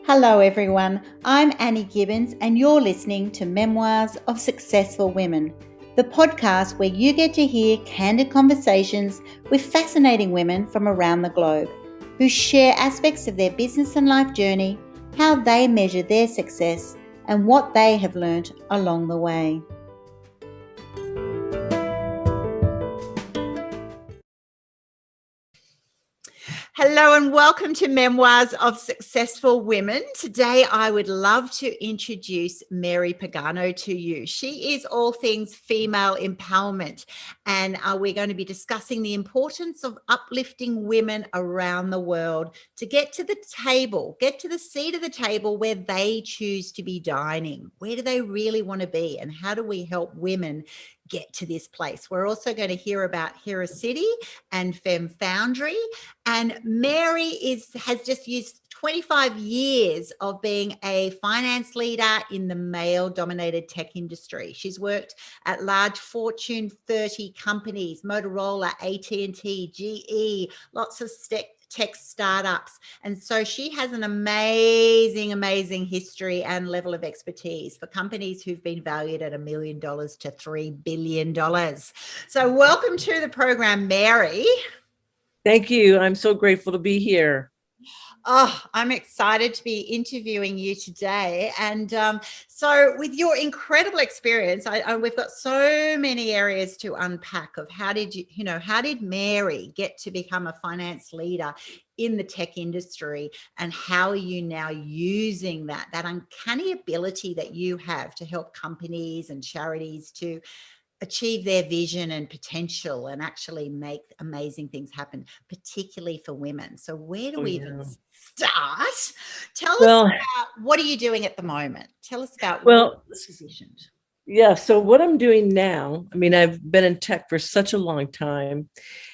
Hello, everyone. I'm Annie Gibbins, and you're listening to Memoirs of Successful Women, the podcast where you get to hear candid conversations with fascinating women from around the globe who share aspects of their business and life journey, how they measure their success, and what they have learnt along the way. Hello and welcome to Memoirs of Successful Women. Today I would love to introduce Mary Pagano to you. She is all things female empowerment, and we're going to be discussing the importance of uplifting women around the world to get to the table, get to the seat of the table where they choose to be dining. Where do they really want to be, and how do we help women get to this place? We're also going to hear about Hero City and Femme Foundry. And Mary has just used 25 years of being a finance leader in the male-dominated tech industry. She's worked at large Fortune 30 companies, Motorola, AT&T, GE, lots of tech startups. And so she has an amazing history and level of expertise for companies who've been valued at $1 million to $3 billion. So welcome to the program, Mary. Thank you. I'm so grateful to be here. Oh, I'm excited to be interviewing you today. And so with your incredible experience, we've got so many areas to unpack of how did Mary get to become a finance leader in the tech industry, and how are you now using that uncanny ability that you have to help companies and charities to achieve their vision and potential and actually make amazing things happen, particularly for women. So where do we even start? Tell us about what are you doing at the moment? Tell us about what you're positioned. Yeah, so what I'm doing now, I mean, I've been in tech for such a long time.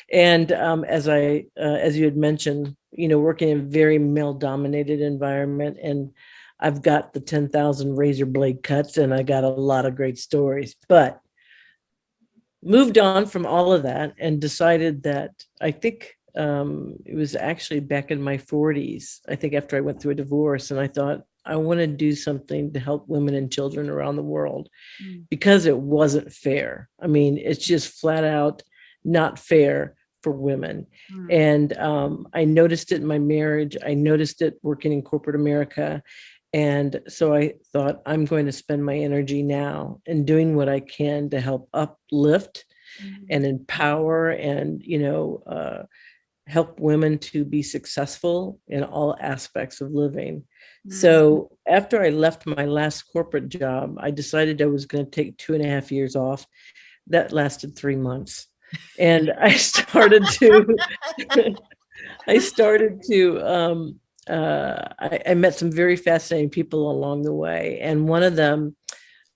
And as you had mentioned, working in a very male-dominated environment, and I've got the 10,000 razor blade cuts, and I got a lot of great stories. But moved on from all of that and decided that I think it was actually back in my 40s, I think after I went through a divorce, and I thought, I want to do something to help women and children around the world because it wasn't fair. I mean, it's just flat out not fair for women. And I noticed it in my marriage. I noticed it working in corporate America. And so I thought, I'm going to spend my energy now in doing what I can to help uplift and empower and, help women to be successful in all aspects of living. So after I left my last corporate job, I decided I was going to take 2.5 years off. That lasted 3 months. And I started to, I met some very fascinating people along the way. And one of them,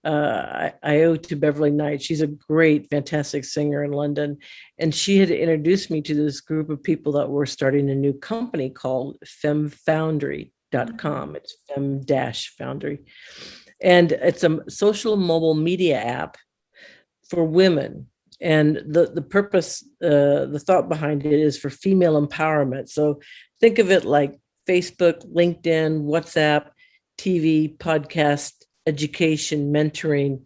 I owe to Beverly Knight. She's a great, fantastic singer in London. And she had introduced me to this group of people that were starting a new company called femfoundry.com. It's fem-foundry. And it's a social mobile media app for women. And the purpose, the thought behind it is for female empowerment. So think of it like Facebook, LinkedIn, WhatsApp, TV, podcast, education, mentoring,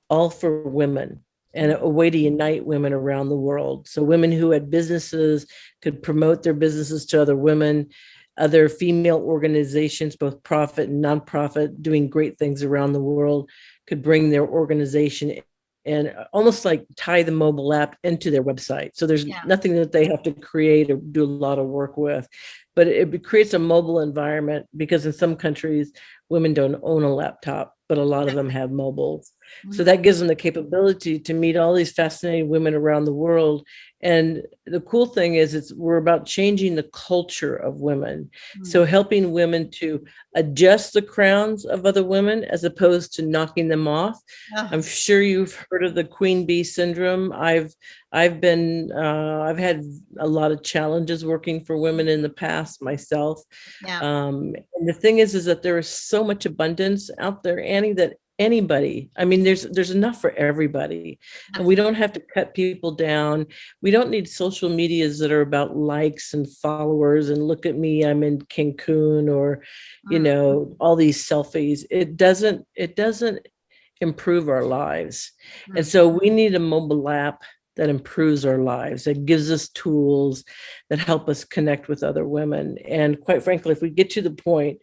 all for women, and a way to unite women around the world. So women who had businesses could promote their businesses to other women, other female organizations, both profit and nonprofit, doing great things around the world, could bring their organization and almost like tie the mobile app into their website. So there's nothing that they have to create or do a lot of work with, but it creates a mobile environment, because in some countries, women don't own a laptop, but a lot of them have mobiles. So that gives them the capability to meet all these fascinating women around the world. And the cool thing is we're about changing the culture of women. So helping women to adjust the crowns of other women as opposed to knocking them off. I'm sure you've heard of the queen bee syndrome. I've had a lot of challenges working for women in the past myself. And the thing is that there is so much abundance out there, Annie, that anybody. I mean, there's enough for everybody, and we don't have to cut people down. We don't need social medias that are about likes and followers and look at me, I'm in Cancun, or all these selfies. It doesn't improve our lives. And so we need a mobile app that improves our lives, that gives us tools that help us connect with other women. And quite frankly, if we get to the point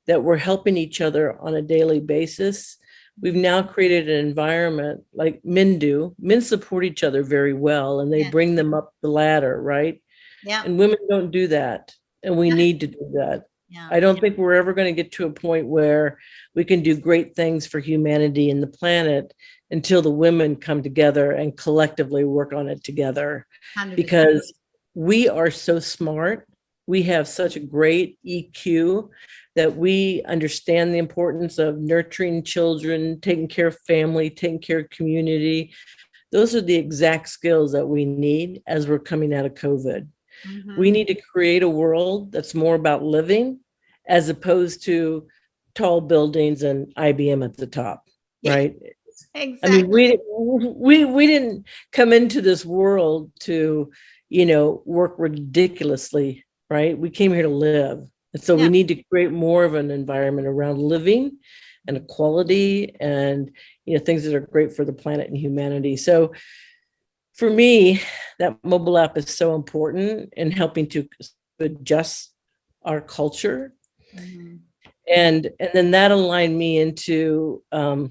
that we're helping each other on a daily basis, we've now created an environment like men do. Men support each other very well, and they bring them up the ladder, right? Yeah. And women don't do that. And we need to do that. Yeah. I don't think we're ever going to get to a point where we can do great things for humanity and the planet until the women come together and collectively work on it together. 100%. Because we are so smart. We have such a great EQ that we understand the importance of nurturing children, taking care of family, taking care of community. Those are the exact skills that we need as we're coming out of COVID. We need to create a world that's more about living as opposed to tall buildings and IBM at the top, right? Exactly. I mean, we didn't come into this world to, work ridiculously, right? We came here to live. And so we need to create more of an environment around living and equality and, things that are great for the planet and humanity. So for me, that mobile app is so important in helping to adjust our culture. And then that aligned me into, so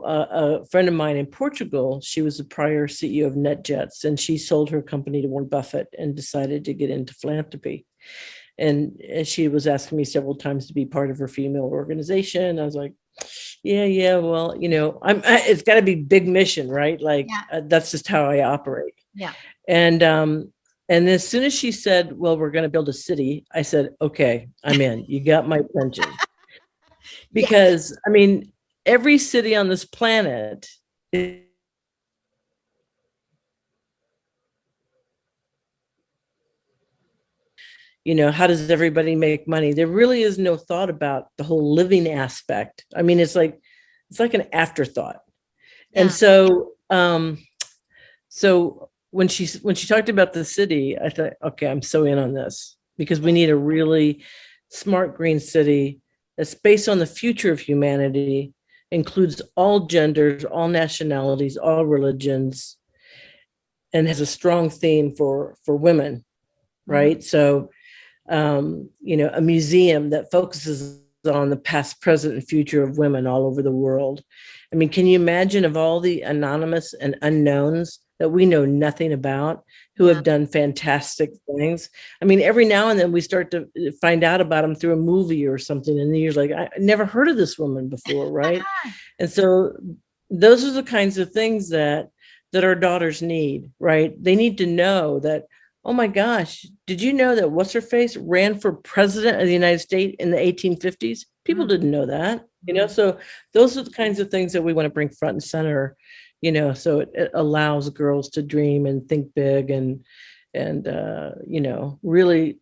a friend of mine in Portugal, she was the prior CEO of NetJets, and she sold her company to Warren Buffett and decided to get into philanthropy. And she was asking me several times to be part of her female organization. I was like, yeah, well, it's got to be big mission, right? Like that's just how I operate. Yeah. And as soon as she said, well, we're going to build a city, I said, okay, I'm in. You got my attention. Because I mean, every city on this planet is, how does everybody make money? There really is no thought about the whole living aspect. I mean, it's like an afterthought. And so when she talked about the city, I thought, okay, I'm so in on this, because we need a really smart green city that's based on the future of humanity, includes all genders, all nationalities, all religions, and has a strong theme for women, right? So, a museum that focuses on the past, present, and future of women all over the world. I mean, can you imagine of all the anonymous and unknowns that we know nothing about, who have done fantastic things? I mean, every now and then we start to find out about them through a movie or something, and then you're like, I never heard of this woman before, right? And so those are the kinds of things that our daughters need, right? They need to know that, oh my gosh, did you know that what's her face ran for president of the United States in the 1850s? People didn't know that, so those are the kinds of things that we want to bring front and center, so it allows girls to dream and think big and really,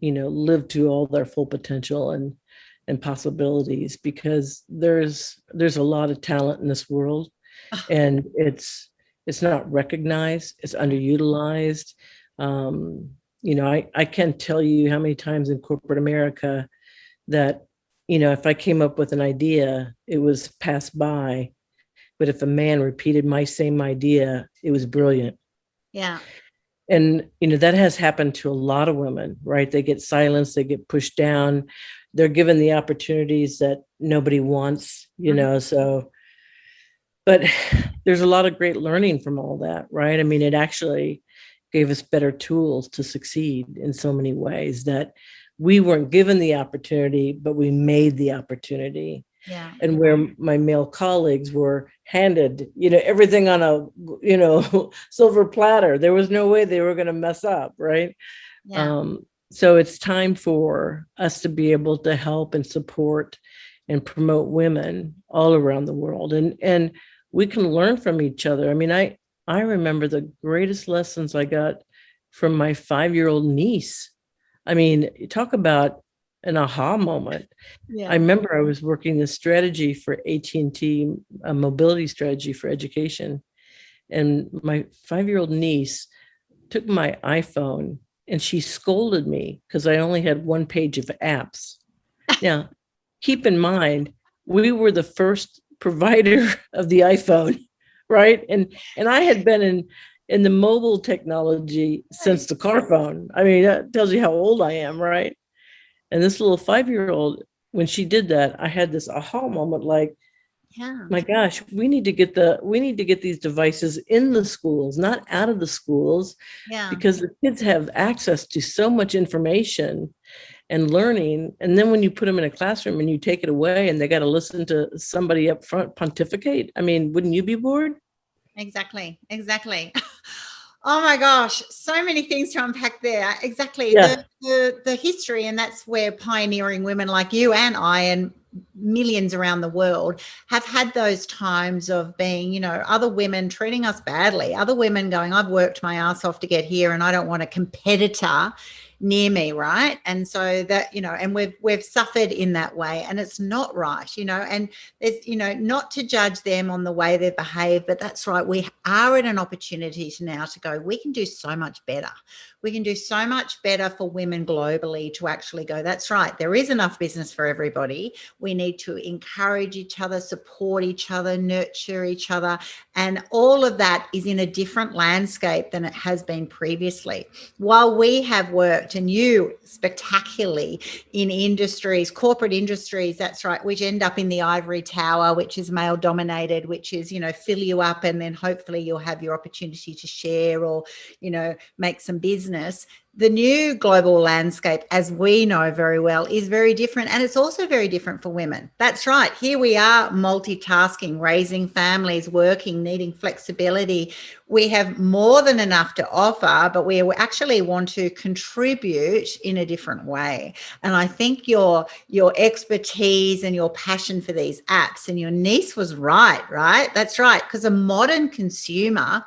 live to all their full potential and possibilities, because there's a lot of talent in this world, and it's not recognized, it's underutilized. I can't tell you how many times in corporate America that, if I came up with an idea, it was passed by. But if a man repeated my same idea, it was brilliant. Yeah. And, that has happened to a lot of women, right? They get silenced, they get pushed down. They're given the opportunities that nobody wants, so. But there's a lot of great learning from all that, right? I mean, it actually gave us better tools to succeed in so many ways, that we weren't given the opportunity, but we made the opportunity. Yeah. And where my male colleagues were handed, everything on a, silver platter, there was no way they were going to mess up, right? Yeah. So it's time for us to be able to help and support and promote women all around the world. And we can learn from each other. I mean, I remember the greatest lessons I got from my 5-year-old niece. I mean, talk about an aha moment. I Yeah. remember I was working the strategy for AT&T, a mobility strategy for education, and my 5-year-old niece took my iPhone and she scolded me because I only had one page of apps. Now, keep in mind, we were the first provider of the iPhone, right? And I had been in the mobile technology since the car phone. I mean, that tells you how old I am, right? And this little 5-year-old, when she did that, I had this aha moment, like, Yeah. my gosh, we need to get these devices in the schools, not out of the schools, Yeah. because the kids have access to so much information and learning. And then when you put them in a classroom and you take it away and they got to listen to somebody up front pontificate, I mean, wouldn't you be bored? Exactly. Exactly. Oh my gosh, so many things to unpack there. Exactly. Yeah. The history, and that's where pioneering women like you and I and millions around the world have had those times of being, other women treating us badly, other women going, I've worked my ass off to get here and I don't want a competitor near me, right? And so that, and we've suffered in that way, and it's not right, and there's, not to judge them on the way they behave, but that's right. We are at an opportunity now to go, we can do so much better. We can do so much better for women globally to actually go, that's right. There is enough business for everybody. We need to encourage each other, support each other, nurture each other. And all of that is in a different landscape than it has been previously. While we have worked, and you spectacularly, in industries, corporate industries, that's right, which end up in the ivory tower, which is male dominated, which is, fill you up and then hopefully you'll have your opportunity to share or, make some business. The new global landscape, as we know very well, is very different. And it's also very different for women. That's right. Here we are multitasking, raising families, working, needing flexibility. We have more than enough to offer, but we actually want to contribute in a different way. And I think your expertise and your passion for these apps, and your niece was right? That's right. Because a modern consumer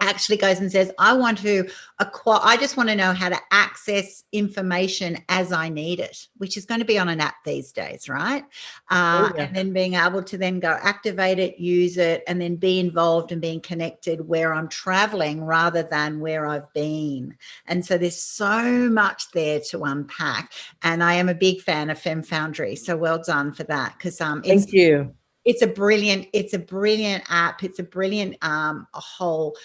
actually goes and says, I want to acquire, I just want to know how to access information as I need it, which is going to be on an app these days, right? Oh, yeah. And then being able to then go activate it, use it, and then be involved and being connected where I'm traveling rather than where I've been. And so there's so much there to unpack. And I am a big fan of Fem Foundry. So well done for that. Because Thank you. it's a brilliant app. It's a brilliant a whole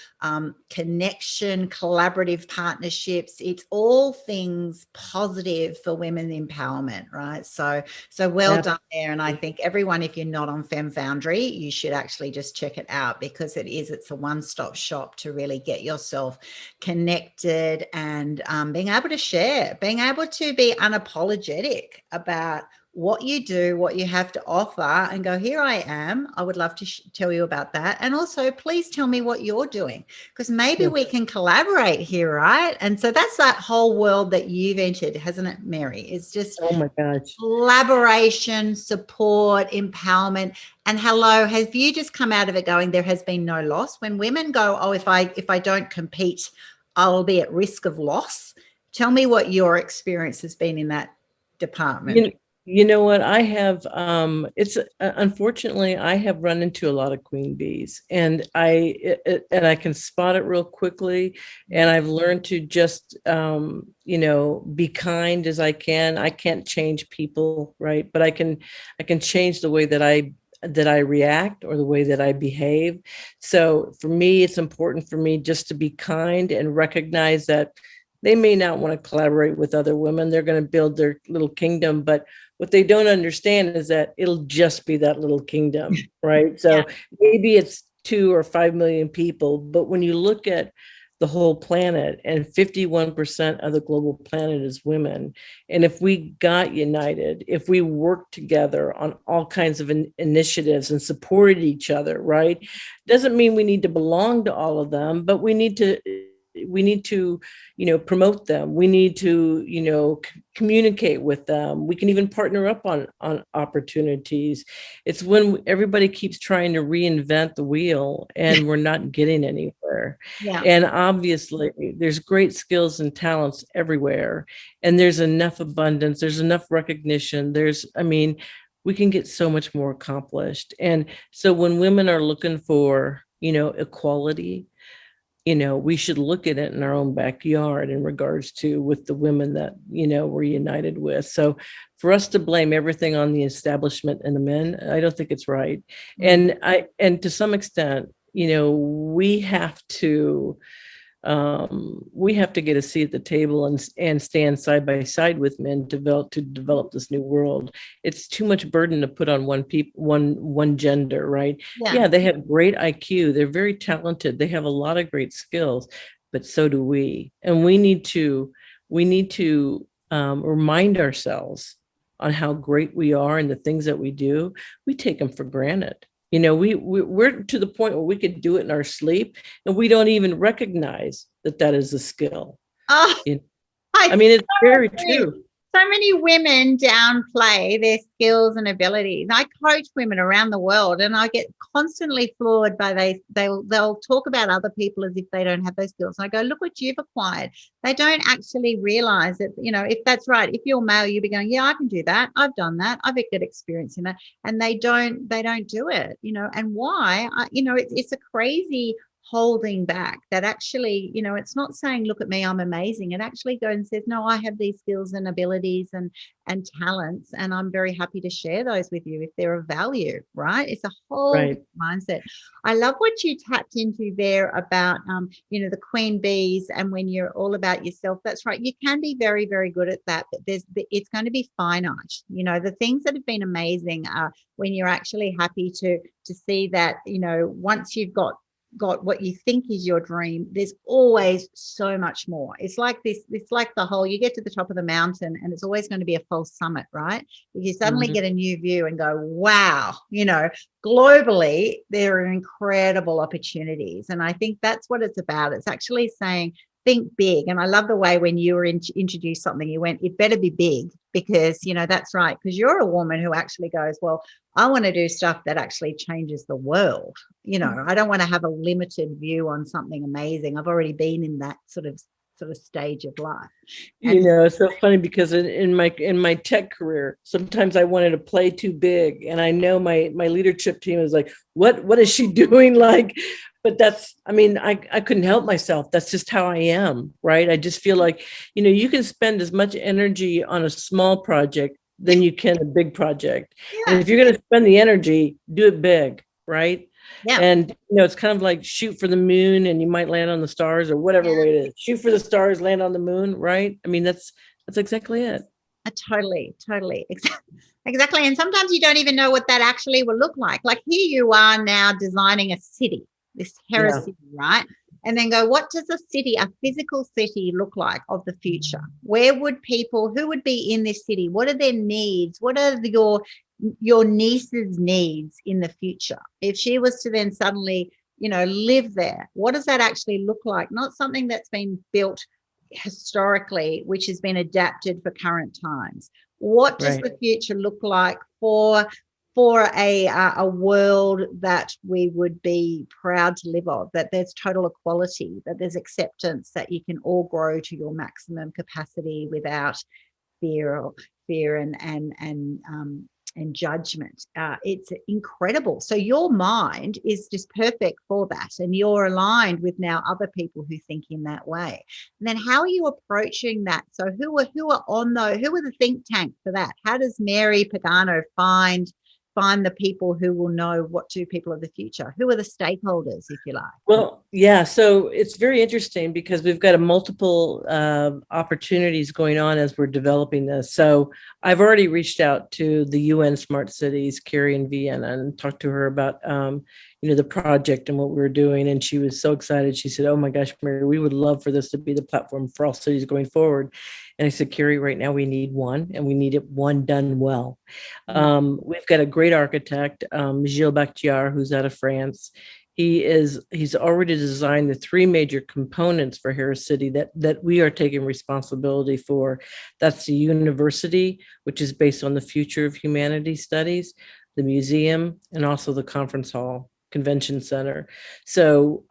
connection, collaborative partnerships. It's all things positive for women empowerment, right? So well done there. And I think everyone, if you're not on Fem Foundry, you should actually just check it out, because it's a one-stop shop to really get yourself connected and being able to share, being able to be unapologetic about what you do, what you have to offer, and go, here I am. I would love to tell you about that. And also, please tell me what you're doing, because maybe we can collaborate here, right? And so that's that whole world that you've entered, hasn't it, Mary? It's just, Oh my gosh, collaboration, support, empowerment. And hello, have you just come out of it going, there has been no loss? When women go, oh, if I don't compete, I'll be at risk of loss. Tell me what your experience has been in that department. You know what, I have it's unfortunately I have run into a lot of queen bees, and I can spot it real quickly, and I've learned to just be kind as I can. I can't change people, right? But I can change the way that I react or the way that I behave. So for me, it's important for me just to be kind and recognize that they may not want to collaborate with other women. They're going to build their little kingdom, but what they don't understand is that it'll just be that little kingdom, right? So maybe it's 2 or 5 million people, but when you look at the whole planet, and 51% of the global planet is women, and if we got united, if we worked together on all kinds of initiatives and supported each other, right? Doesn't mean we need to belong to all of them, but we need to promote them. We need to communicate with them. We can even partner up on opportunities. It's when everybody keeps trying to reinvent the wheel and we're not getting anywhere. Yeah. And obviously there's great skills and talents everywhere, and there's enough abundance, there's enough recognition, we can get so much more accomplished. And so when women are looking for, equality, we should look at it in our own backyard in regards to with the women that, we're united with. So for us to blame everything on the establishment and the men, I don't think it's right. And to some extent, we have to get a seat at the table and stand side by side with men to develop this new world. It's too much burden to put on one gender, right? Yeah, they have great IQ. They're very talented. They have a lot of great skills, but so do we. And we need to remind ourselves on how great we are and the things that we do. We take them for granted. We're to the point where we could do it in our sleep and we don't even recognize that is a skill. It's very true. So many women downplay their skills and abilities. I coach women around the world and I get constantly floored by they'll talk about other people as if they don't have those skills. And I go, look what you've acquired. They don't actually realize that, if that's right, if you're male, you'll be going, yeah, I can do that. I've done that. I've got experience in that. And they don't do it, and why? It's a crazy holding back that actually, it's not saying, look at me, I'm amazing. It actually goes and says, no, I have these skills and abilities and talents, and I'm very happy to share those with you if they're of value, right? It's a whole mindset. I love what you tapped into there about, the queen bees, and when you're all about yourself, that's right. You can be very, very good at that, but it's going to be finite. The things that have been amazing are when you're actually happy to see that, once you've got what you think is your dream, there's always so much more. It's like the whole, you get to the top of the mountain and it's always going to be a false summit, right? You suddenly get a new view and go, wow, globally there are incredible opportunities. And I think that's what it's about. It's actually saying, think big. And I love the way when you were introduced something, you went, it better be big, because, that's right. Because you're a woman who actually goes, well, I want to do stuff that actually changes the world. I don't want to have a limited view on something amazing. I've already been in that sort of stage of life. And it's so funny because in my tech career, sometimes I wanted to play too big, and I know my leadership team is like, what is she doing? But I couldn't help myself. That's just how I am, right? I just feel like, you can spend as much energy on a small project than you can a big project. Yeah. And if you're going to spend the energy, do it big, right? Yeah. And, it's kind of like shoot for the moon and you might land on the stars, or whatever way it is. Shoot for the stars, land on the moon, right? That's exactly it. Totally. Exactly. And sometimes you don't even know what that actually will look like. Like here you are now designing a city, this city, right? And then go, what does a physical city look like of the future? Who would be in this city? What are their needs? What are your niece's needs in the future? If she was to then suddenly, live there, what does that actually look like? Not something that's been built historically, which has been adapted for current times. What does the future look like for a world that we would be proud to live of, that there's total equality, that there's acceptance, that you can all grow to your maximum capacity without fear and judgment. It's incredible. So your mind is just perfect for that, and you're aligned with now other people who think in that way. And then how are you approaching that? So who are the think tank for that? How does Mary Pagano find the people who will know what do people of the future? Who are the stakeholders, if you like? Well, yeah. So it's very interesting because we've got multiple opportunities going on as we're developing this. So I've already reached out to the UN Smart Cities, Carrie in Vienna, and talked to her about the project and what we were doing. And she was so excited. She said, oh my gosh, Mary, we would love for this to be the platform for all cities going forward. And I said, Carrie, right now we need one, and we need it one done well. We've got a great architect, Gilles Bactiar, who's out of France. he's already designed the three major components for Harris City that we are taking responsibility for. That's the university, which is based on the future of humanity studies, the museum, and also the conference hall, convention center. So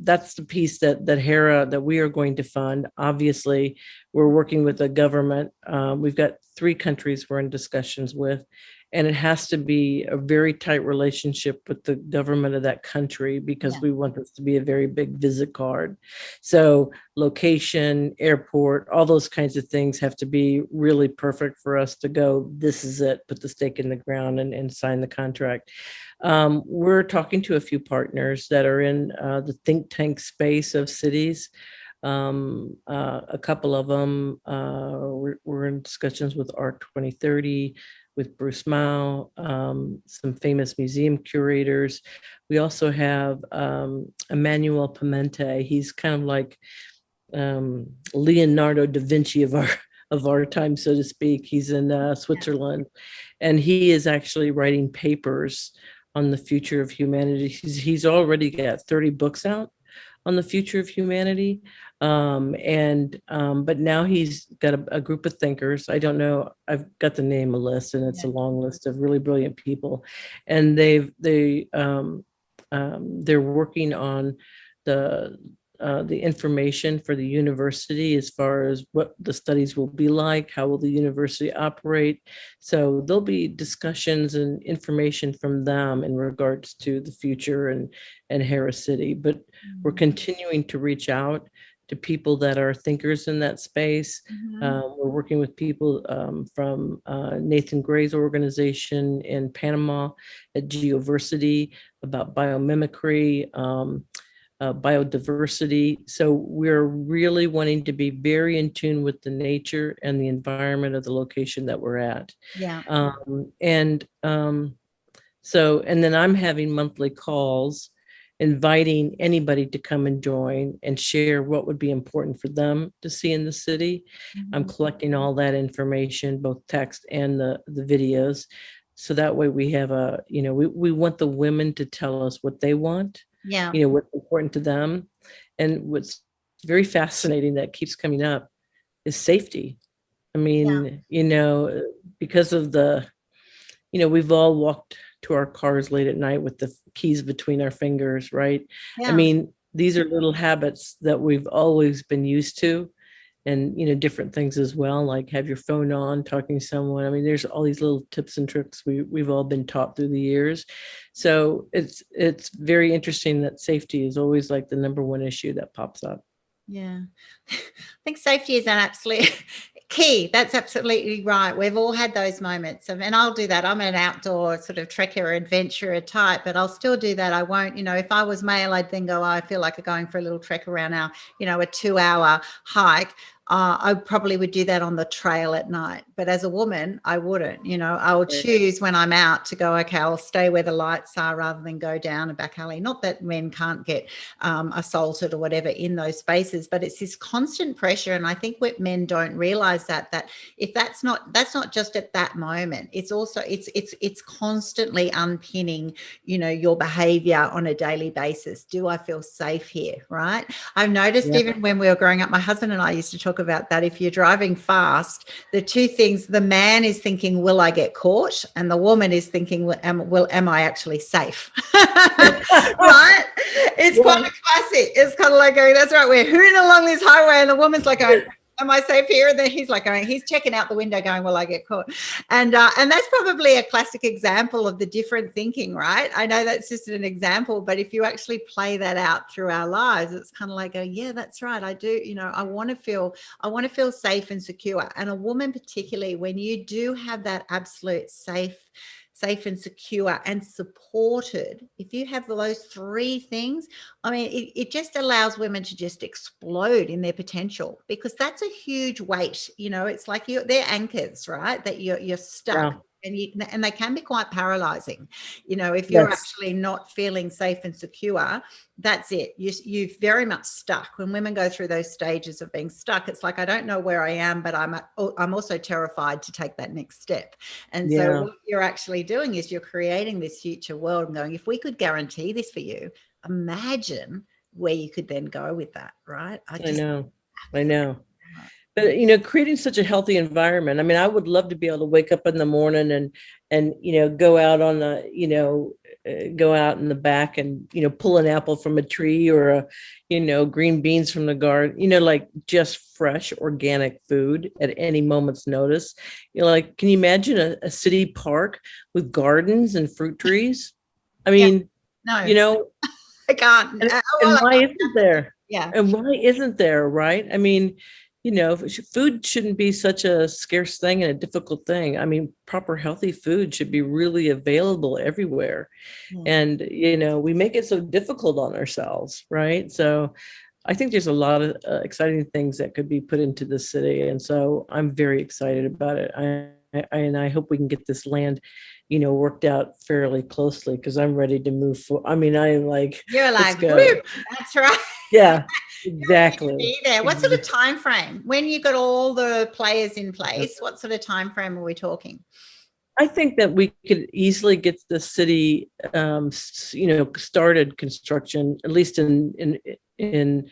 that's the piece that Hera, that we are going to fund. Obviously, we're working with the government. We've got 3 countries we're in discussions with, and it has to be a very tight relationship with the government of that country, because we want this to be a very big visit card. So location, airport, all those kinds of things have to be really perfect for us to go, this is it, put the stake in the ground and sign the contract. We're talking to a few partners that are in the think tank space of cities. A couple of them, we're in discussions with ARC 2030, with Bruce Mao, some famous museum curators. We also have Emmanuel Pimente. He's kind of like Leonardo da Vinci of our time, so to speak. He's in Switzerland, and he is actually writing papers on the future of humanity. He's already got 30 books out on the future of humanity. But now he's got a group of thinkers. I don't know, I've got the name a list, and it's a long list of really brilliant people. And they're working on the information for the university as far as what the studies will be like, how will the university operate. So there'll be discussions and information from them in regards to the future and Harris City. But we're continuing to reach out to people that are thinkers in that space. We're working with people from Nathan Gray's organization in Panama at Geoversity about biomimicry, biodiversity. So we're really wanting to be very in tune with the nature and the environment of the location that we're at. And then I'm having monthly calls inviting anybody to come and join and share what would be important for them to see in the city. I'm collecting all that information, both text and the videos. So that way we have we want the women to tell us what they want, what's important to them. And what's very fascinating that keeps coming up is safety. I mean, because of we've all walked to our cars late at night with the keys between our fingers, right? I mean, these are little habits that we've always been used to, and different things as well, like have your phone on, talking to someone. I mean, there's all these little tips and tricks we've all been taught through the years. So it's very interesting that safety is always like the number one issue that pops up. I think safety is an absolute key. That's absolutely right. We've all had those moments and I'll do that. I'm an outdoor sort of trekker, adventurer type, but I'll still do that. I won't, if I was male, I'd then go, I feel like going for a little trek around our, a 2-hour hike. I probably would do that on the trail at night, but as a woman, I wouldn't, I will choose when I'm out to go, okay, I'll stay where the lights are rather than go down a back alley. Not that men can't get assaulted or whatever in those spaces, but it's this constant pressure. And I think what men don't realize that if that's not just at that moment, it's also, it's constantly unpinning, your behavior on a daily basis. Do I feel safe here? Right. I've noticed even when we were growing up, my husband and I used to talk about that. If you're driving fast, the two things, the man is thinking, will I get caught? And the woman is thinking, am I actually safe? Right? It's quite a classic. It's kind of like going, that's right, we're hooning along this highway and the woman's like going, am I safe here? And then he's like going, he's checking out the window going, will I get caught? And that's probably a classic example of the different thinking, right? I know that's just an example, but if you actually play that out through our lives, it's kind of like, yeah, that's right. I do, I want to feel safe and secure. And a woman, particularly when you do have that absolute safe and secure and supported, if you have those three things, I mean, it just allows women to just explode in their potential, because that's a huge weight. It's like they're anchors, right? That you're stuck. Yeah. And they can be quite paralyzing, if you're actually not feeling safe and secure. That's it. You're very much stuck. When women go through those stages of being stuck, it's like, I don't know where I am, but I'm also terrified to take that next step. And so what you're actually doing is you're creating this future world and going, if we could guarantee this for you, imagine where you could then go with that, right? I know. But creating such a healthy environment. I mean, I would love to be able to wake up in the morning and go out on the go out in the back and pull an apple from a tree, or green beans from the garden. Like just fresh organic food at any moment's notice. Like, can you imagine a city park with gardens and fruit trees? I mean, no, I can't. And why isn't there? Yeah. And why isn't there, right? I mean, food shouldn't be such a scarce thing and a difficult thing. I mean, proper healthy food should be really available everywhere. And, we make it so difficult on ourselves, right? So I think there's a lot of exciting things that could be put into the city. And so I'm very excited about it. I hope we can get this land, worked out fairly closely, because I'm ready to move forward. I mean, I'm like, you're like, whoop, that's right. Yeah, exactly. Be there. What sort of time frame? When you got all the players in place, what sort of time frame are we talking? I think that we could easily get the city, started construction, at least in the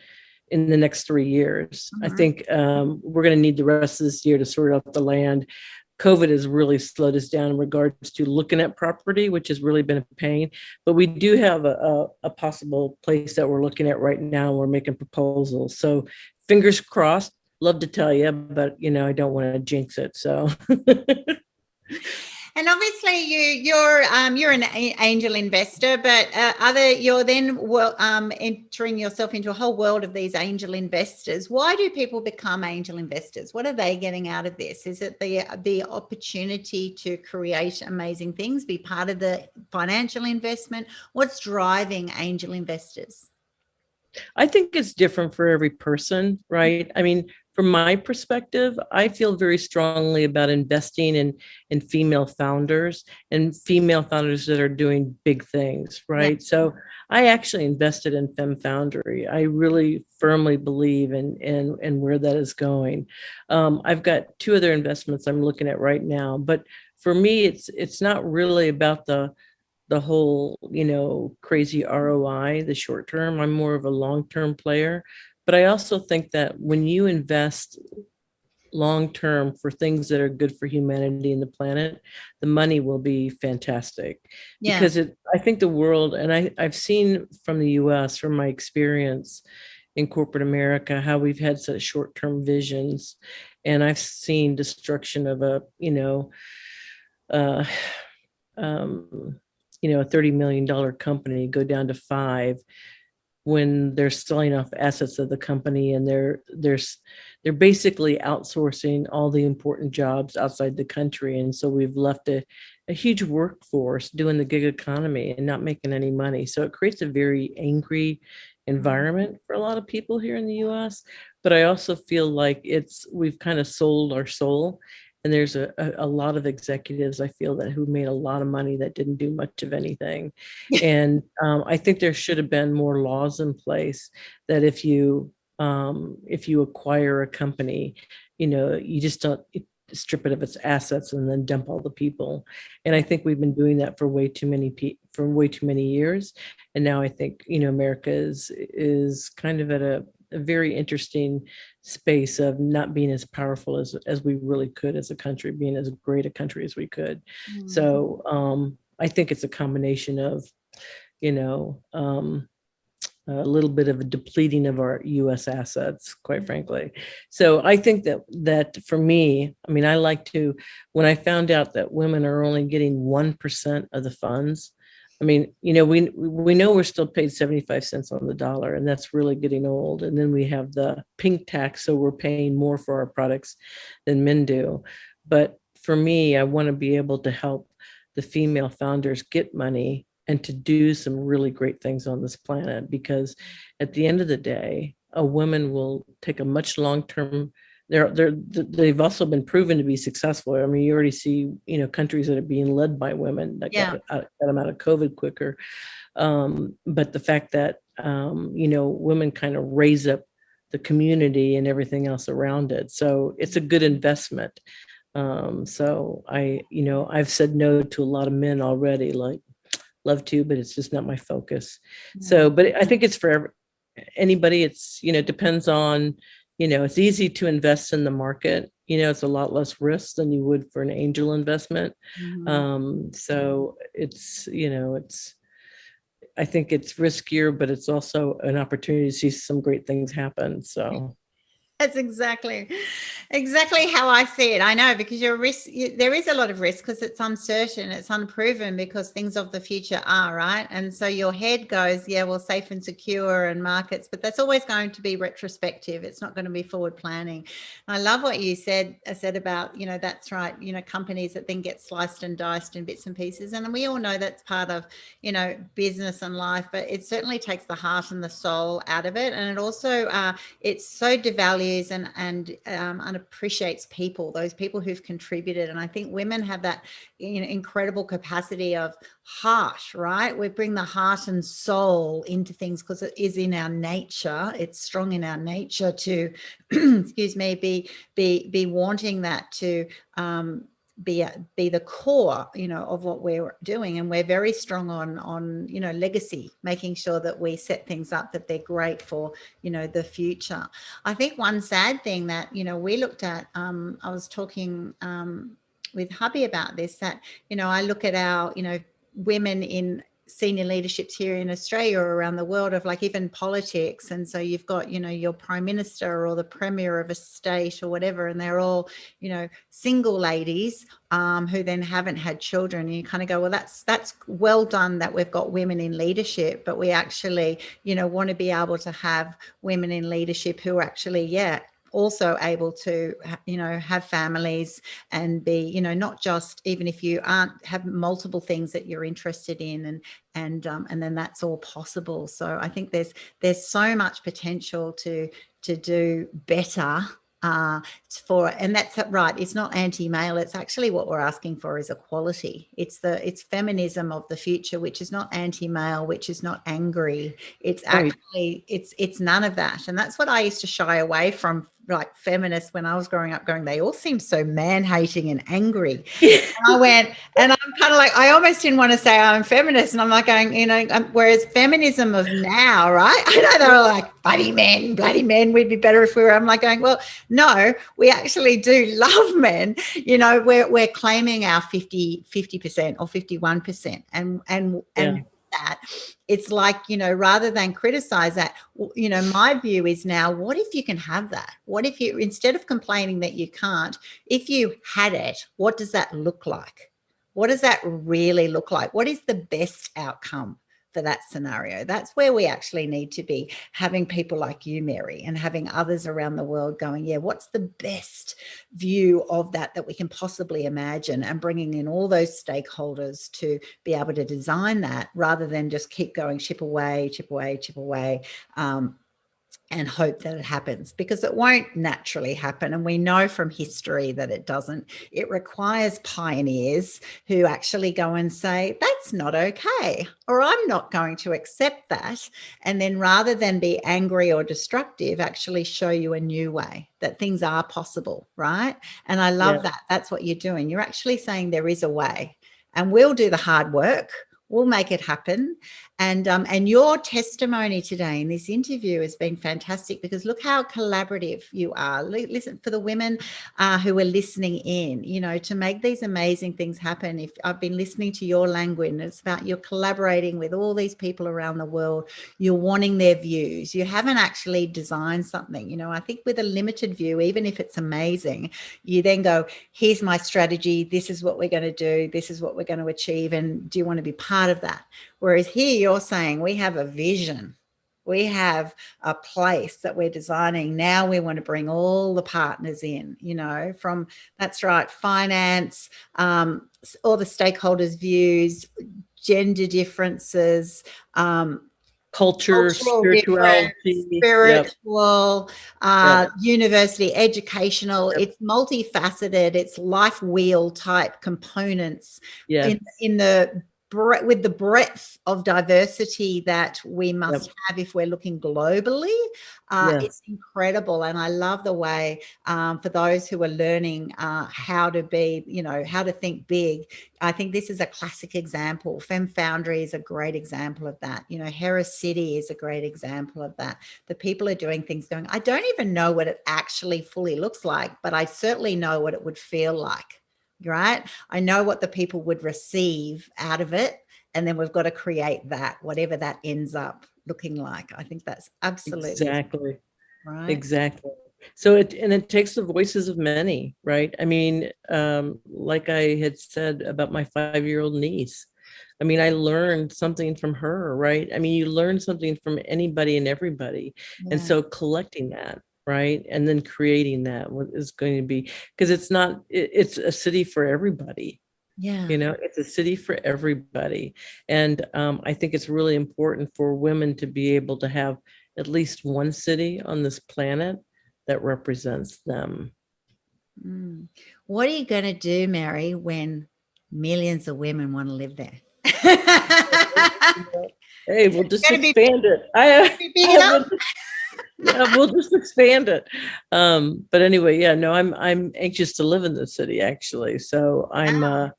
next 3 years. I think we're going to need the rest of this year to sort out the land. COVID has really slowed us down in regards to looking at property, which has really been a pain. But we do have a possible place that we're looking at right now. We're making proposals. So fingers crossed, love to tell you, but, I don't want to jinx it. So. And obviously you're an angel investor, but you're then entering yourself into a whole world of these angel investors. Why do people become angel investors? What are they getting out of this? Is it the opportunity to create amazing things, be part of the financial investment? What's driving angel investors? I think it's different for every person, right? I mean, from my perspective, I feel very strongly about investing in female founders and female founders that are doing big things, right? Yeah. So I actually invested in Femme Foundry. I really firmly believe in where that is going. I've got 2 other investments I'm looking at right now, but for me, it's not really about the whole, crazy ROI, the short term. I'm more of a long-term player. But I also think that when you invest long-term for things that are good for humanity and the planet, the money will be fantastic. Yeah. Because I think the world, and I've seen from the US, from my experience in corporate America, how we've had such short-term visions. And I've seen destruction of a $30 million company go down to 5 when they're selling off assets of the company, and they're basically outsourcing all the important jobs outside the country. And so we've left a huge workforce doing the gig economy and not making any money. So it creates a very angry environment for a lot of people here in the US. But I also feel like we've kind of sold our soul. And there's a lot of executives, I feel, that who made a lot of money that didn't do much of anything. And I think there should have been more laws in place that if you acquire a company, you just don't strip it of its assets and then dump all the people. And I think we've been doing that for way too many years. And now I think, America is kind of at a very interesting space of not being as powerful as we really could as a country, being as great a country as we could. Mm-hmm. So I think it's a combination of, a little bit of a depleting of our U.S. assets, quite frankly. So I think that for me, I mean, when I found out that women are only getting 1% of the funds, I mean, we know we're still paid 75 cents on the dollar, and that's really getting old. And then we have the pink tax, so we're paying more for our products than men do. But for me, I want to be able to help the female founders get money and to do some really great things on this planet, because at the end of the day, a woman will take a much long-term. They've also been proven to be successful. I mean, you already see, countries that are being led by women that got them out of COVID quicker. But the fact that, women kind of raise up the community and everything else around it. So it's a good investment. So I've said no to a lot of men already, like, love to, but it's just not my focus. So, but I think it's for anybody. It's, depends on, it's easy to invest in the market. It's a lot less risk than you would for an angel investment. So it's, I think it's riskier, but it's also an opportunity to see some great things happen. So that's exactly how I see it. I know, because there is a lot of risk because it's uncertain, it's unproven, because things of the future are, right? And so your head goes, yeah, well, safe and secure and markets, but that's always going to be retrospective. It's not going to be forward planning. I love what you said about, that's right, companies that then get sliced and diced in bits and pieces. And we all know that's part of, business and life, but it certainly takes the heart and the soul out of it. And it also, it so devalues and appreciates people, those people who've contributed. And I think women have that incredible capacity of heart, right? We bring the heart and soul into things because it is in our nature. It's strong in our nature to excuse me, be wanting that to be the core, of what we're doing. And we're very strong on legacy, making sure that we set things up that they're great for, the future. I think one sad thing that, we looked at, I was talking with hubby about this, that, I look at our, women in senior leaderships here in Australia or around the world, of like even politics. And so you've got, your prime minister or the premier of a state or whatever, and they're all, single ladies who then haven't had children. And you kind of go, well, that's well done that we've got women in leadership, but we actually, want to be able to have women in leadership who are actually, also able to, have families and be, not just, even if you have multiple things that you're interested in, and then that's all possible. So I think there's so much potential to do better and that's right. It's not anti-male. It's actually what we're asking for is equality. It's feminism of the future, which is not anti-male, which is not angry. It's actually, it's none of that. And that's what I used to shy away from, like feminists when I was growing up, going, they all seem so man-hating and angry. And I went, and I'm kind of like, I almost didn't want to say I'm feminist. And I'm like going, whereas feminism of now, right? I know they're all like, bloody men, we'd be better if we were. I'm like going, well, no, we actually do love men. We're claiming our 50% or 51%. And that it's like, rather than criticize that, my view is now, what if you can have that? What if you, instead of complaining that you can't, if you had it, what does that look like? What does that really look like? What is the best outcome for that scenario? That's where we actually need to be having people like you, Mary, and having others around the world going, what's the best view of that we can possibly imagine, and bringing in all those stakeholders to be able to design that, rather than just keep going chip away, and hope that it happens, because it won't naturally happen. And we know from history that it doesn't. It requires pioneers who actually go and say, that's not okay, or I'm not going to accept that. And then rather than be angry or destructive, actually show you a new way that things are possible, right? And I love that. That's what you're doing. You're actually saying there is a way, and we'll do the hard work. We'll make it happen. And your testimony today in this interview has been fantastic, because look how collaborative you are. Listen, for the women who are listening in, to make these amazing things happen. If I've been listening to your language, and it's about you're collaborating with all these people around the world, you're wanting their views. You haven't actually designed something. I think with a limited view, even if it's amazing, you then go, here's my strategy. This is what we're going to do. This is what we're going to achieve. And do you want to be part of that? Whereas here you're saying we have a vision, we have a place that we're designing. Now we want to bring all the partners in, from, that's right, finance, all the stakeholders' views, gender differences, culture, spirituality, spiritual, university, educational. It's multifaceted. It's life wheel type components in the with the breadth of diversity that we must Yep. have if we're looking globally, Yeah. it's incredible. And I love the way, for those who are learning how to be, how to think big, I think this is a classic example. Fem Foundry is a great example of that. Harris City is a great example of that. The people are doing things going, I don't even know what it actually fully looks like, but I certainly know what it would feel like. Right? I know what the people would receive out of it. And then we've got to create that, whatever that ends up looking like. I think that's absolutely Exactly. right. Exactly. So it takes the voices of many, right? I mean, like I had said about my 5-year-old niece, I mean, I learned something from her, right? I mean, you learn something from anybody and everybody. And Yeah. so collecting that, right? And then creating that is going to be, because it's a city for everybody. Yeah. It's a city for everybody. And I think it's really important for women to be able to have at least one city on this planet that represents them. What are you going to do, Mary, when millions of women want to live there? Hey, we'll just Going to be expand it. big enough? We'll just expand it. But anyway, yeah, no, I'm anxious to live in the city actually. So I'm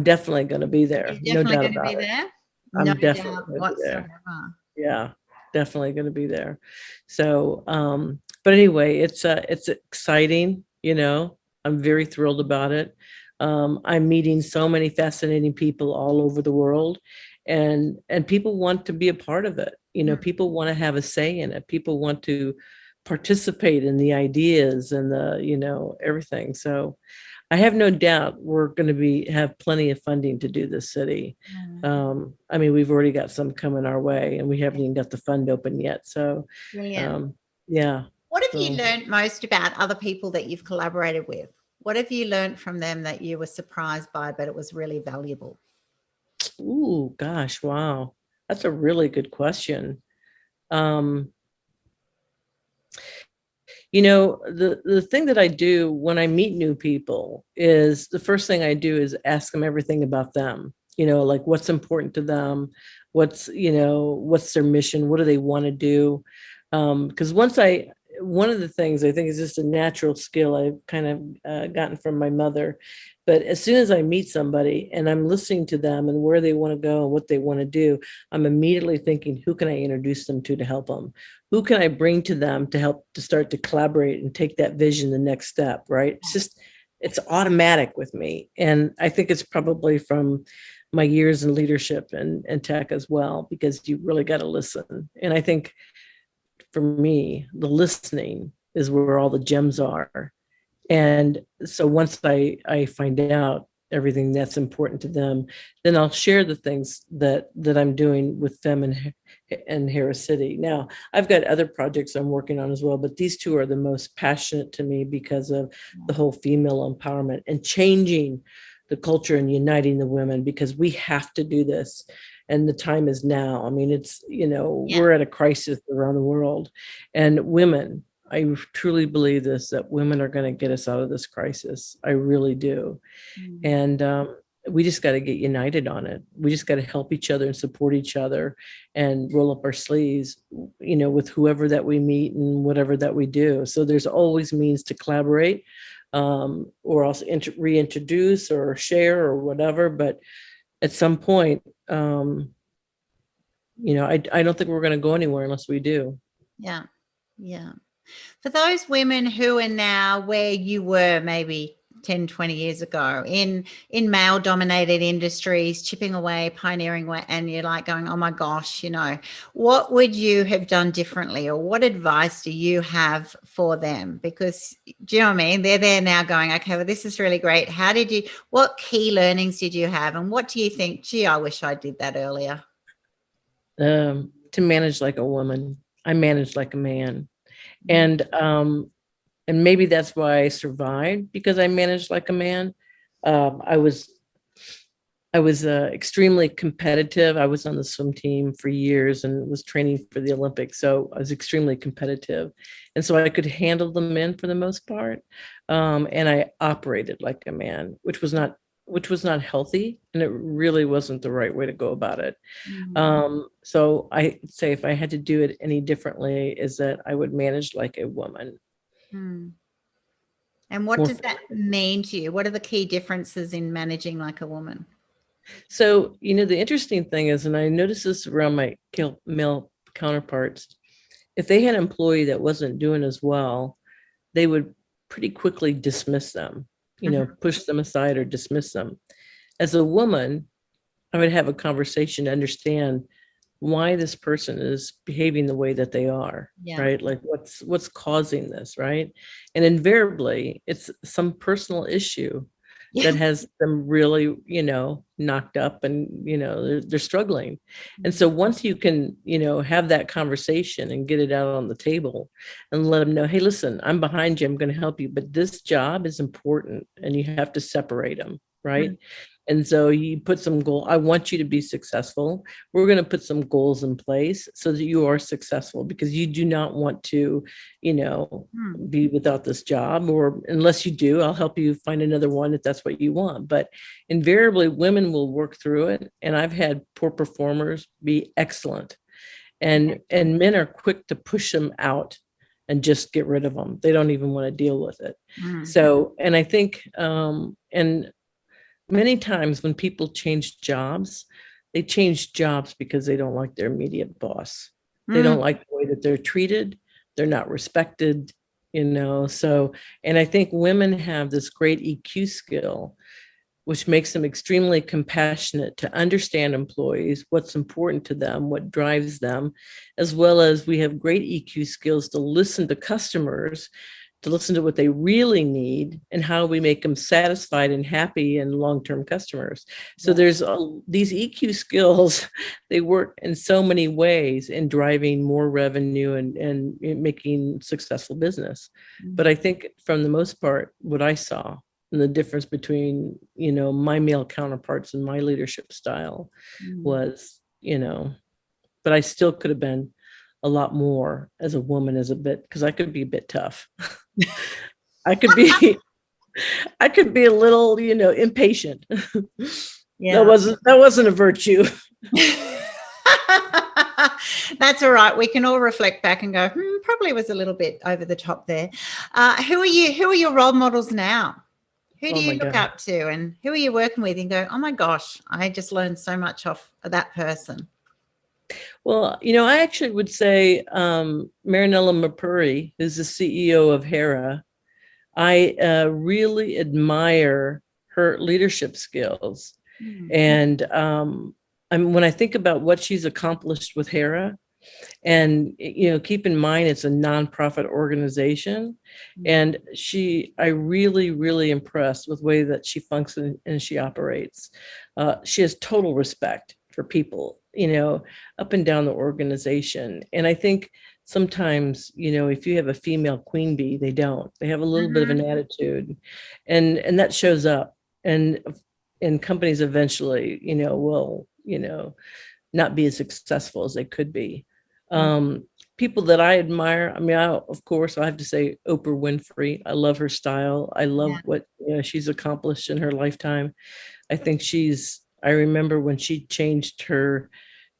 definitely going to be there. You're No definitely doubt going to about be it. there? No I'm definitely doubt going to be there. whatsoever. Yeah, definitely going to be there. So, but anyway, it's exciting. I'm very thrilled about it. I'm meeting so many fascinating people all over the world, and people want to be a part of it. People want to have a say in it. People want to participate in the ideas and the everything. So I have no doubt we're going to have plenty of funding to do this city. I mean, we've already got some coming our way, and we haven't even got the fund open yet. So, Brilliant. Yeah. What have you learned most about other people that you've collaborated with? What have you learned from them that you were surprised by, but it was really valuable? Ooh, gosh, wow. That's a really good question. Um, the thing that I do when I meet new people is the first thing I do is ask them everything about them. Like what's important to them, what's their mission, what do they want to do? Because one of the things I think is just a natural skill I've kind of gotten from my mother. But as soon as I meet somebody and I'm listening to them and where they want to go and what they want to do, I'm immediately thinking, who can I introduce them to help them? Who can I bring to them to help to start to collaborate and take that vision the next step, right? It's automatic with me. And I think it's probably from my years in leadership and tech as well, because you really got to listen. And I think for me, the listening is where all the gems are. And so once I find out everything that's important to them, then I'll share the things that I'm doing with them and Harris City. Now, I've got other projects I'm working on as well, but these two are the most passionate to me because of the whole female empowerment and changing the culture and uniting the women, because we have to do this. And the time is now. I mean, we're at a crisis around the world, and women, I truly believe that women are going to get us out of this crisis. I really do. And we just got to get united on it. We just got to help each other and support each other and roll up our sleeves, with whoever that we meet and whatever that we do. So there's always means to collaborate, or else reintroduce or share or whatever. But at some point, I don't think we're going to go anywhere unless we do. Yeah. Yeah. For those women who are now where you were maybe 10, 20 years ago in male dominated industries, chipping away, pioneering away, and you're like going, oh my gosh, what would you have done differently, or what advice do you have for them? Because do you know what I mean? They're there now going, okay, well, this is really great. What key learnings did you have? And what do you think, gee, I wish I did that earlier? To manage like a woman. I managed like a man. And maybe that's why I survived, because I managed like a man. I was extremely competitive. I was on the swim team for years and was training for the Olympics. So I was extremely competitive. And so I could handle the men for the most part. And I operated like a man, which was not which was not healthy, and it really wasn't the right way to go about it. Mm. So I say if I had to do it any differently, is that I would manage like a woman. Mm. And what More does that mean to you? What are the key differences in managing like a woman? So, the interesting thing is, and I noticed this around my male counterparts, if they had an employee that wasn't doing as well, they would pretty quickly dismiss them, Mhm. push them aside or dismiss them. As a woman, I would have a conversation to understand why this person is behaving the way that they are, Yeah. right? Like what's causing this, right? And invariably, it's some personal issue Yeah. that has them really, knocked up, and they're struggling. And so once you can, have that conversation and get it out on the table and let them know, hey, listen, I'm behind you, I'm going to help you, but this job is important and you have to separate them, right? Mm. And so you put some goal. I want you to be successful. We're going to put some goals in place so that you are successful, because you do not want to, Mm. be without this job, or unless you do, I'll help you find another one if that's what you want. But invariably, women will work through it. And I've had poor performers be excellent. And men are quick to push them out and just get rid of them. They don't even want to deal with it. Mm. So, and I think, and many times when people change jobs, they change jobs because they don't like their immediate boss. They Mm. don't like the way that they're treated. They're not respected, So, and I think women have this great EQ skill, which makes them extremely compassionate to understand employees, what's important to them, what drives them, as well as we have great EQ skills to listen to customers, to listen to what they really need and how we make them satisfied and happy and long-term customers. So Yeah. there's these EQ skills, they work in so many ways in driving more revenue and making successful business. But I think from the most part, what I saw and the difference between, my male counterparts and my leadership style Mm. was, but I still could have been a lot more as a woman, because I could be a bit tough. I could be I could be a little, impatient. Yeah. That wasn't a virtue. That's all right. We can all reflect back and go, probably was a little bit over the top there. Who are you? Who are your role models now? Who do Oh you my look God. up to, and who are you working with and go, oh my gosh, I just learned so much off of that person? Well, I actually would say Marinella Mapuri, who's the CEO of Hera. I really admire her leadership skills. Mm. And when I think about what she's accomplished with Hera, and keep in mind it's a nonprofit organization, and I really impressed with the way that she functions and she operates. She has total respect for people, up and down the organization. And I think sometimes, if you have a female queen bee, they have a little bit of an attitude, and that shows up, and companies eventually, will, not be as successful as they could be. People that I admire, I mean, of course, I have to say Oprah Winfrey. I love her style. I love what she's accomplished in her lifetime. I think I remember when she changed her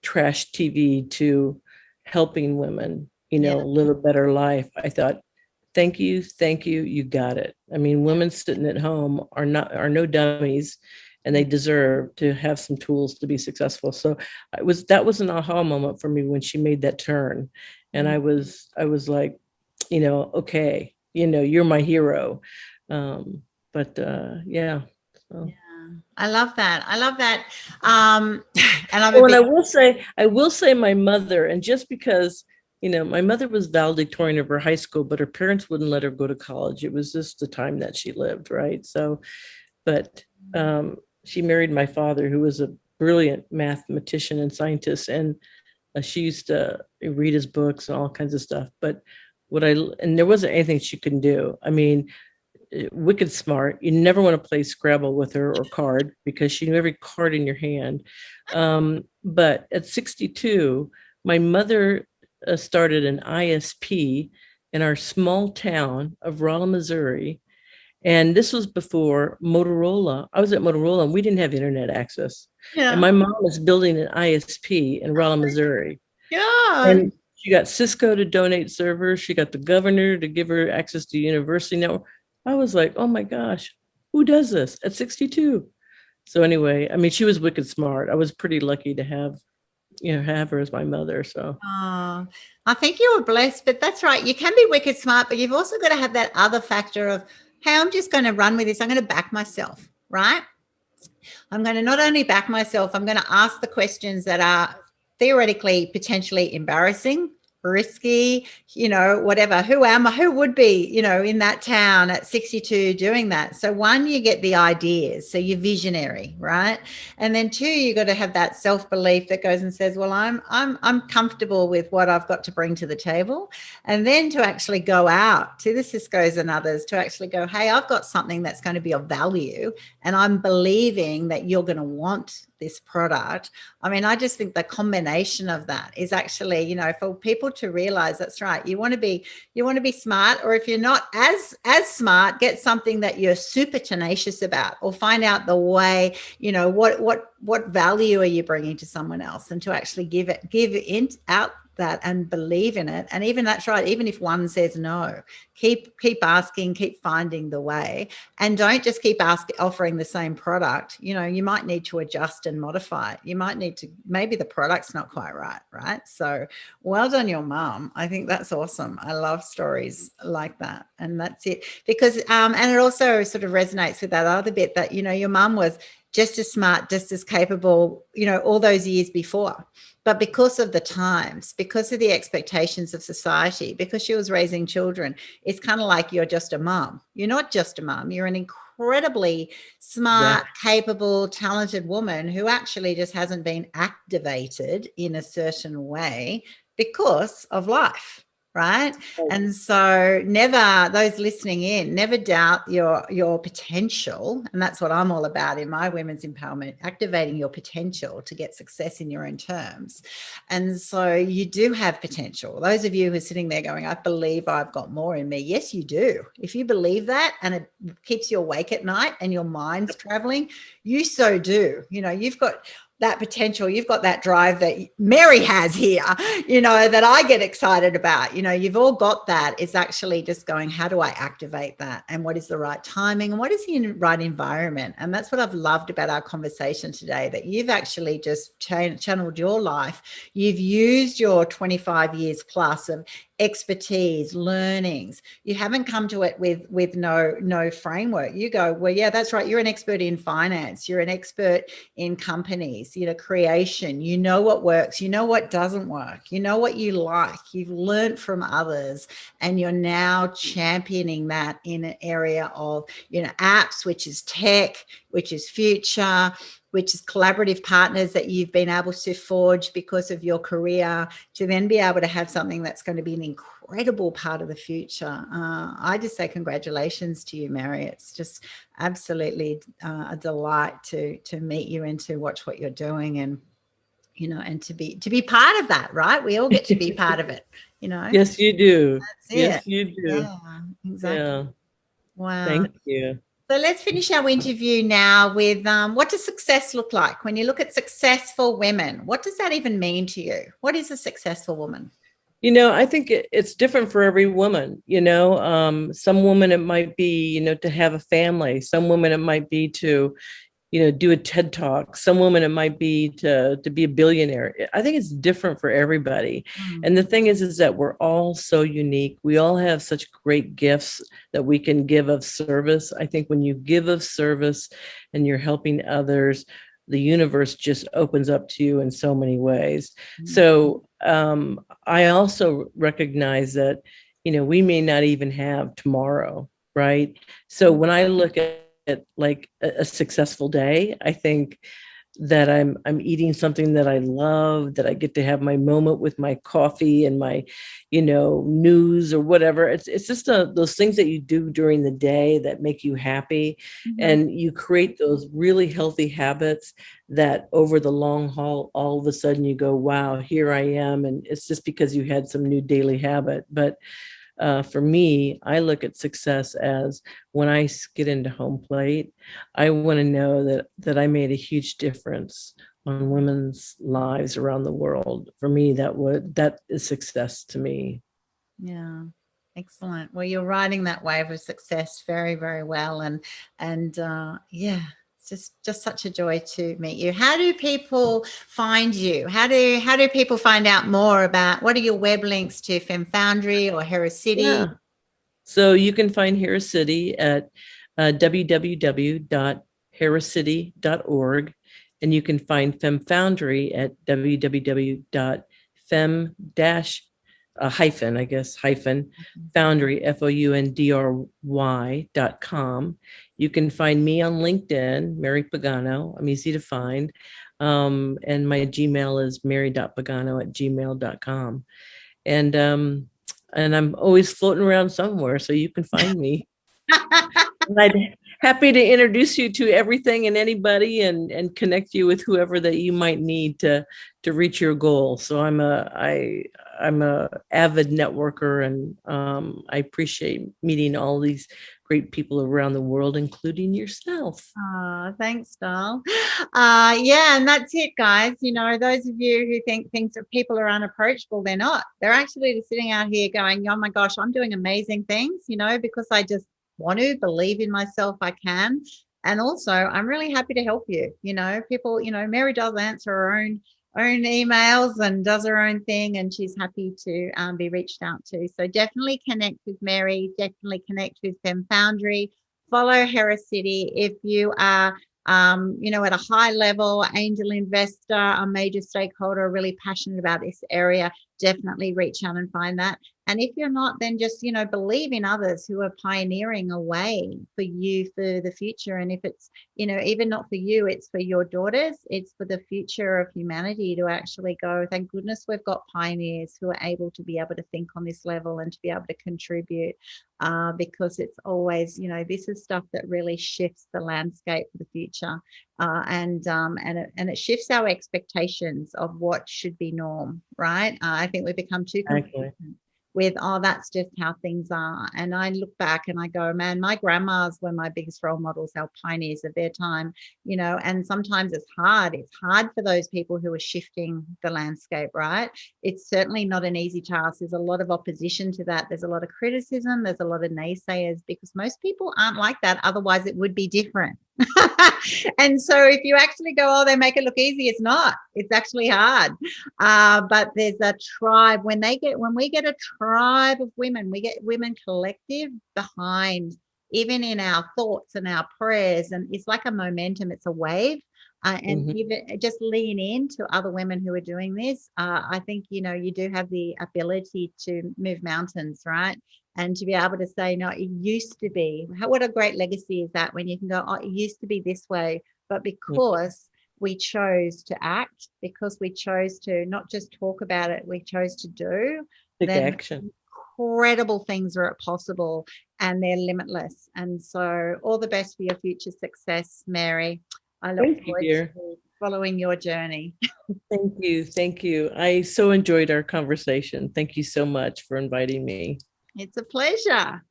trash TV to helping women, live a better life. I thought, thank you, you got it. I mean, women sitting at home are no dummies, and they deserve to have some tools to be successful. So that was an aha moment for me when she made that turn. And I was like, okay, you're my hero. But yeah. So. I love that. I love that. And I'm Oh, and I will say my mother, and just because, my mother was valedictorian of her high school, but her parents wouldn't let her go to college. It was just the time that she lived, right? So, but she married my father, who was a brilliant mathematician and scientist, and she used to read his books and all kinds of stuff. But and there wasn't anything she couldn't do. I mean, wicked smart. You never want to play Scrabble with her or card, because she knew every card in your hand. But at 62, my mother started an ISP in our small town of Rolla, Missouri. And this was before Motorola. I was at Motorola and we didn't have internet access. And Yeah. my mom was building an ISP in Rolla, Missouri. God. And she got Cisco to donate servers. She got the governor to give her access to university network. I was like, oh my gosh, who does this at 62? So anyway, I mean, she was wicked smart. I was pretty lucky to have her as my mother. So Oh, I think you were blessed, but that's right. You can be wicked smart, but you've also got to have that other factor of, hey, I'm just going to run with this. I'm going to back myself, right? I'm going to not only back myself, I'm going to ask the questions that are theoretically potentially embarrassing, risky, whatever. Who am I? Who would be, in that town at 62 doing that? So one, you get the ideas. So you're visionary, right? And then two, you got to have that self-belief that goes and says, well, I'm comfortable with what I've got to bring to the table. And then to actually go out to the Cisco's and others to actually go, hey, I've got something that's going to be of value. And I'm believing that you're going to want this product. I mean, I just think the combination of that is actually, for people to realize that's right. You want to be smart, or if you're not as smart, get something that you're super tenacious about, or find out the way, what value are you bringing to someone else, and to actually give out that and believe in it. And even that's right, even if one says no, keep asking, keep finding the way, and don't just keep offering the same product. You might need to adjust and modify it. You might need to, maybe the product's not quite right? So well done, your mum. I think that's awesome. I love stories like that. And that's it, because and it also sort of resonates with that other bit that, your mum was just as smart, just as capable, all those years before. But because of the times, because of the expectations of society, because she was raising children, it's kind of like you're just a mom. You're not just a mom. You're an incredibly smart, capable, talented woman who actually just hasn't been activated in a certain way because of life. Right. And so those listening in, never doubt your potential. And that's what I'm all about in my women's empowerment, activating your potential to get success in your own terms. And so you do have potential. Those of you who are sitting there going, I believe I've got more in me. Yes, you do. If you believe that and it keeps you awake at night and your mind's traveling, you so do. You've got that potential, you've got that drive that Mary has here, that I get excited about. You've all got that. It's actually just going, how do I activate that? And what is the right timing? And what is the right environment? And that's what I've loved about our conversation today, that you've actually just channeled your life. You've used your 25 years plus of expertise, learnings. You haven't come to it with no framework. You go, well, yeah, that's right. You're an expert in finance. You're an expert in companies, creation. You know what works. You know what doesn't work. You know what you like. You've learned from others, and you're now championing that in an area of, apps, which is tech, which is future, which is collaborative partners that you've been able to forge because of your career, to then be able to have something that's going to be an incredible part of the future. I just say congratulations to you, Mary. It's just absolutely a delight to meet you and to watch what you're doing, and and to be part of that, right? We all get to be part of it, Yes, you do. That's it. Yes, you do. Yeah, exactly. Yeah. Wow. Thank you. So let's finish our interview now with what does success look like? When you look at successful women, what does that even mean to you? What is a successful woman? I think it's different for every woman. Some women it might be, to have a family. Some women it might be to, do a TED talk. Some women it might be to be a billionaire. I think it's different for everybody. And the thing is that we're all so unique. We all have such great gifts that we can give of service. I think when you give of service and you're helping others, the universe just opens up to you in so many ways. So I also recognize that, we may not even have tomorrow, right? So when I look at like a successful day, I think that I'm eating something that I love, that I get to have my moment with my coffee and my, news or whatever. It's just those things that you do during the day that make you happy. And you create those really healthy habits that over the long haul, all of a sudden you go, wow, here I am. And it's just because you had some new daily habit. But for me, I look at success as when I get into home plate, I want to know that I made a huge difference on women's lives around the world. For me, that is success to me. Yeah. Excellent. Well, you're riding that wave of success very, very well. And yeah, it's just such a joy to meet you. How do people find you? How do people find out more about, what are your web links to Fem Foundry or Harris City? Yeah. So you can find Harris City at www.harriscity.org, and you can find Fem Foundry at www.fem-foundry, FOUNDRY.com. You can find me on LinkedIn, Mary Pagano. I'm easy to find. And my Gmail is mary.pagano@gmail.com. And I'm always floating around somewhere, so you can find me. And I'm happy to introduce you to everything and anybody, and connect you with whoever that you might need to reach your goal. So I'm a avid networker, and I appreciate meeting all these great people around the world, including yourself. Oh, thanks, Doll. Yeah, and that's it, guys. Those of you who think people are unapproachable, they're not. They're actually sitting out here going, oh my gosh, I'm doing amazing things, because I just want to believe in myself. I can. And also, I'm really happy to help you. People, Mary does answer her own emails and does her own thing, and she's happy to be reached out to. So definitely connect with Mary, definitely connect with Fem Foundry, follow Harris City. If you are at a high level, angel investor, a major stakeholder, really passionate about this area, definitely reach out and find that. And if you're not, then just, believe in others who are pioneering a way for you for the future. And if it's, even not for you, it's for your daughters, it's for the future of humanity to actually go, thank goodness we've got pioneers who are able to be able to think on this level and to be able to contribute, because it's always, this is stuff that really shifts the landscape for the future. And it shifts our expectations of what should be norm, right? I think we've become too complacent with, that's just how things are. And I look back and I go, man, my grandmas were my biggest role models, our pioneers of their time, and sometimes it's hard. It's hard for those people who are shifting the landscape, right? It's certainly not an easy task. There's a lot of opposition to that. There's a lot of criticism. There's a lot of naysayers, because most people aren't like that. Otherwise it would be different. And so if you actually go, oh, they make it look easy, it's not. It's actually hard. But there's a tribe. When we get a tribe of women, we get women collective behind, even in our thoughts and our prayers, and it's like a momentum. It's a wave. And just lean into other women who are doing this. I think, you do have the ability to move mountains, right? And to be able to say, no, it used to be. What a great legacy is that, when you can go, oh, it used to be this way. But because we chose to act, because we chose to not just talk about it, we chose to do. Take action. Incredible things are possible, and they're limitless. And so all the best for your future success, Mary. I look forward to following your journey. Thank you. Thank you. I so enjoyed our conversation. Thank you so much for inviting me. It's a pleasure.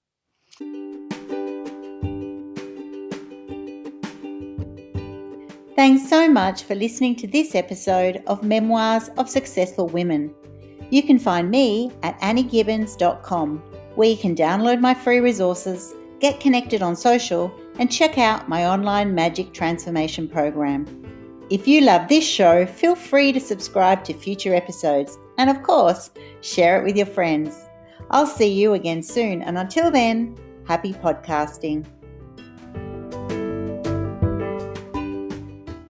Thanks so much for listening to this episode of Memoirs of Successful Women. You can find me at anniegibbins.com, where you can download my free resources, get connected on social, and check out my online magic transformation program. If you love this show, feel free to subscribe to future episodes, and of course, share it with your friends. I'll see you again soon, and until then, happy podcasting.